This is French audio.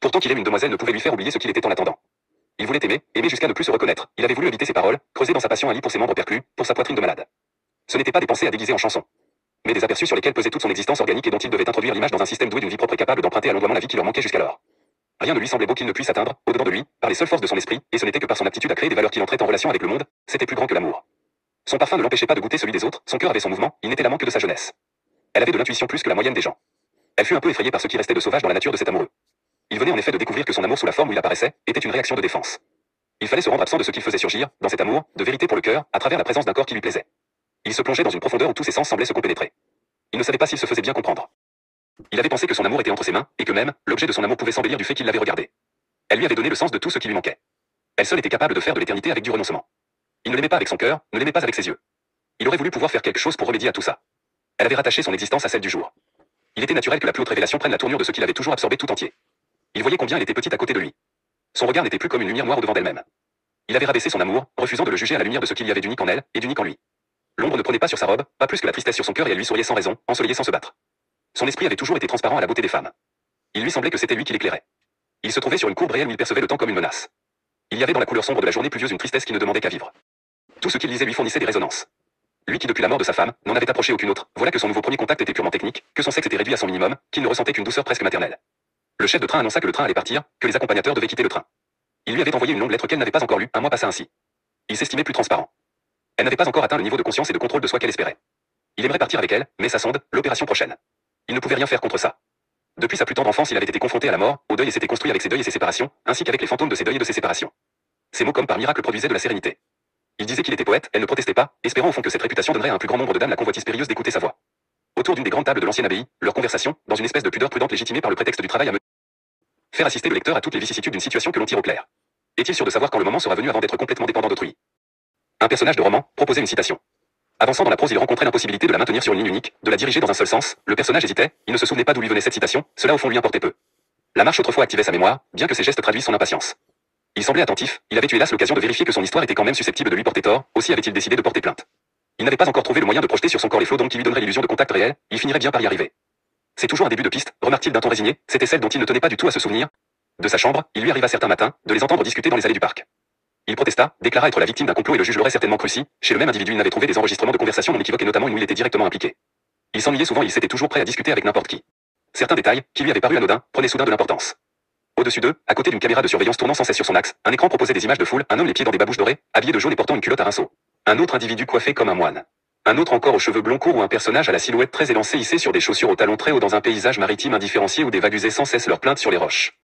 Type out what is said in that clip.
Pourtant qu'il aime une demoiselle ne pouvait lui faire oublier ce qu'il était en attendant. Il voulait aimer, aimer jusqu'à ne plus se reconnaître. Il avait voulu éviter ses paroles, creuser dans sa passion un lit pour ses membres perclus, pour sa poitrine de malade. Ce n'était pas des pensées à déguiser en chansons, mais des aperçus sur lesquels pesait toute son existence organique et dont il devait introduire l'image dans un système doué d'une vie propre et capable d'emprunter à l'ondoiement la vie qui leur manquait jusqu'alors. Rien ne lui semblait beau qu'il ne puisse atteindre, au-dedans de lui, par les seules forces de son esprit, et ce n'était que par son aptitude à créer des valeurs qui entraient en relation avec le monde, c'était plus grand que l'amour. Son parfum ne l'empêchait pas de goûter celui des autres, son cœur avait son mouvement, il n'était l'amant que de sa jeunesse. Elle avait de l'intuition plus que la moyenne des gens. Elle fut un peu effrayée par ce qui restait de sauvage dans la nature de cet amoureux. Il venait en effet de découvrir que son amour sous la forme où il apparaissait, était une réaction de défense. Il fallait se rendre absent de ce qu'il faisait surgir, dans cet amour, de vérité pour le cœur, à travers la présence d'un corps qui lui plaisait. Il se plongeait dans une profondeur où tous ses sens semblaient se compénétrer. Il ne savait pas s'il se faisait bien comprendre. Il avait pensé que son amour était entre ses mains, et que même, l'objet de son amour pouvait s'embellir du fait qu'il l'avait regardé. Elle lui avait donné le sens de tout ce qui lui manquait. Elle seule était capable de faire de l'éternité avec du renoncement. Il ne l'aimait pas avec son cœur, ne l'aimait pas avec ses yeux. Il aurait voulu pouvoir faire quelque chose pour remédier à tout ça. Elle avait rattaché son existence à celle du jour. Il était naturel que la plus haute révélation prenne la tournure de ce qu'il avait toujours absorbé tout entier. Il voyait combien elle était petite à côté de lui. Son regard n'était plus comme une lumière noire au devant d'elle-même. Il avait rabaissé son amour, refusant de le juger à la lumière de ce qu'il y avait d'unique en elle, et d'unique en lui. L'ombre ne prenait pas sur sa robe, pas plus que la tristesse sur son cœur et elle lui souriait sans raison, ensoleillée sans se battre. Son esprit avait toujours été transparent à la beauté des femmes. Il lui semblait que c'était lui qui l'éclairait. Il se trouvait sur une courbe réelle où il percevait le temps comme une menace. Il y avait dans la couleur sombre de la journée pluvieuse une tristesse qui ne demandait qu'à vivre. Tout ce qu'il lisait lui fournissait des résonances. Lui qui depuis la mort de sa femme, n'en avait approché aucune autre, voilà que son nouveau premier contact était purement technique, que son sexe était réduit à son minimum, qu'il ne ressentait qu'une douceur presque maternelle. Le chef de train annonça que le train allait partir, que les accompagnateurs devaient quitter le train. Il lui avait envoyé une longue lettre qu'elle n'avait pas encore lue, un mois passa ainsi. Il s'estimait plus transparent. Elle n'avait pas encore atteint le niveau de conscience et de contrôle de soi qu'elle espérait. Il aimerait partir avec elle, mais sa sonde, l'opération prochaine. Il ne pouvait rien faire contre ça. Depuis sa plus tendre enfance, il avait été confronté à la mort, au deuil et s'était construit avec ses deuils et ses séparations, ainsi qu'avec les fantômes de ses deuils et de ses séparations. Ces mots comme par miracle produisaient de la sérénité. Il disait qu'il était poète, elle ne protestait pas, espérant au fond que cette réputation donnerait à un plus grand nombre de dames la convoitise périlleuse d'écouter sa voix. Autour d'une des grandes tables de l'ancienne abbaye, leur conversation, dans une espèce de pudeur prudente légitimée par le prétexte du travail à mener. Faire assister le lecteur à toutes les vicissitudes d'une situation que l'on tire au clair. Est-il sûr de savoir quand le moment sera venu avant d'être complètement dépendant d'autrui? Un personnage de roman proposait une citation. Avançant dans la prose, il rencontrait l'impossibilité de la maintenir sur une ligne unique, de la diriger dans un seul sens. Le personnage hésitait, il ne se souvenait pas d'où lui venait cette citation, cela au fond lui importait peu. La marche autrefois activait sa mémoire, bien que ses gestes traduisent son impatience. Il semblait attentif, il avait eu hélas l'occasion de vérifier que son histoire était quand même susceptible de lui porter tort, aussi avait-il décidé de porter plainte. Il n'avait pas encore trouvé le moyen de projeter sur son corps les flots d'ondes qui lui donneraient l'illusion de contact réel, il finirait bien par y arriver. C'est toujours un début de piste, remarque-t-il d'un ton résigné, c'était celle dont il ne tenait pas du tout à se souvenir. De sa chambre, il lui arriva certains matins, de les entendre discuter dans les allées du parc. Il protesta, déclara être la victime d'un complot et le juge l'aurait certainement cru si, chez le même individu il n'avait trouvé des enregistrements de conversations non équivoques et notamment une où il était directement impliqué. Il s'ennuyait souvent et il s'était toujours prêt à discuter avec n'importe qui. Certains détails, qui lui avaient paru anodins, prenaient soudain de l'importance. Au-dessus d'eux, à côté d'une caméra de surveillance tournant sans cesse sur son axe, un écran proposait des images de foule, un homme les pieds dans des babouches dorées, habillé de jaune et portant une culotte à rinceaux. Un autre individu coiffé comme un moine. Un autre encore aux cheveux blonds courts ou un personnage à la silhouette très élancée hissé sur des chaussures aux talons très hauts dans un paysage maritime indifférencié où des vagues usaient sans cesse leurs plaintes sur les roches.